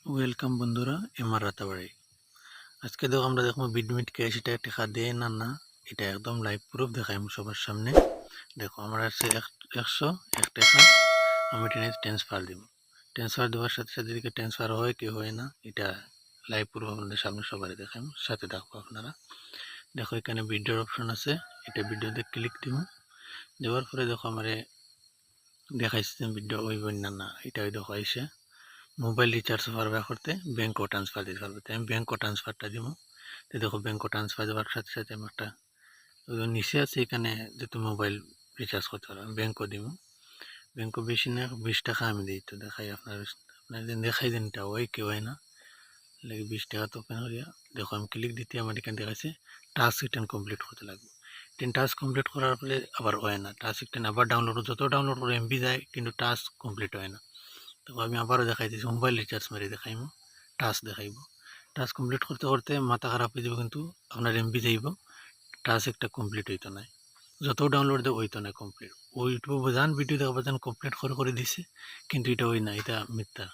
Welcome বন্ধুরা, MR Ratabari. আজকে দেখো আমরা দেখবো বিডমিট ক্যাশ এটা টাকা দেয় না না, এটা একদম লাইভ প্রুফ দেখাই সবার সামনে। দেখো আমার আছে 101 টাকা, আমি এটা ট্রান্সফার দিব। ট্রান্সফার দেওয়ার সাথে সাথে এদিকে ট্রান্সফার হয় কি হয় না, এটা লাইভ প্রুফ আপনাদের সামনে সবারই দেখাই, সাথে থাকবো আপনারা। দেখো এখানে ভিডিওর অপশন আছে, এটা ভিডিওতে ক্লিক দিব। দেওয়ার পরে দেখো আমার দেখাইছে ভিডিও ওই না না, এটা দেখো আইসে মোবাইল রিচার্জ পারবে করতে, ব্যাংকও ট্রান্সফার দিতে পারবে। তাই আমি ব্যাংকও ট্রান্সফারটা দিব। তো দেখো ব্যাংকও ট্রান্সফার দেওয়ার সাথে সাথে আমি একটা নিচে আছে এখানে যে তুমি মোবাইল রিচার্জ করতে পারো, আমি ব্যাংকও দিব। ব্যাংকও বেশি না, 20 টাকা আমি দিই। তো দেখাই আপনার দেখাই দেন এটা হয় কি হয় না, লাগে 20 টাকা তো ওপেন হইয়া। দেখো আমি ক্লিক দিতে আমার এখানে দেখাচ্ছে টাস্ক রিটার্ন কমপ্লিট করতে লাগবে। টাস্ক কমপ্লিট করার ফলে আবার হয় না, টাস্ক রিটার্ন আবার ডাউনলোড, যত ডাউনলোড করে এমবি যায় কিন্তু টাস্ক কমপ্লিট হয় না। তো আমি আবারও দেখাই দিচ্ছি, মোবাইল রিচার্জ মারি দেখাইব, টাস্ক দেখাইব। টাস্ক কমপ্লিট করতে করতে মাথা খারাপ হয়ে যাবে, কিন্তু আপনার এমবি যাইব, টাস্ক একটা কমপ্লিট হইতো না। যত ডাউনলোড দেয় হইতো না কমপ্লিট। ওইটুকু বোঝান ভিডিও দেখা বোঝান কমপ্লিট করে দিছে, কিন্তু এটা হয় না, এটা মিথ্যা,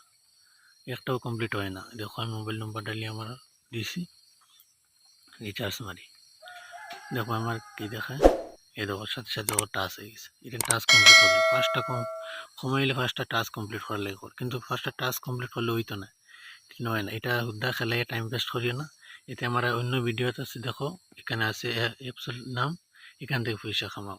একটাও কমপ্লিট হয় না। দেখো আমি মোবাইল নম্বর ডালি আমার দিছি, রিচার্জ মারি, দেখো আমার কি দেখায়, এ দেখো সাথে সাথে ও টাস্ক হয়ে গেছে। এটা টাস্ক কমপ্লিট করলে ফার্স্টটা সময় হলে ফার্স্টটা টাস্ক কমপ্লিট করা লাগে, কিন্তু ফার্স্টটা টাস্ক কমপ্লিট করলে হইতো না, নয় না। এটা হুদ্দা খেলায় টাইম ওয়েস্ট করিও না। এতে আমার অন্য ভিডিওতে আছে, দেখো এখানে আছে অ্যাপসের নাম, এখান থেকে পয়সা কামাও।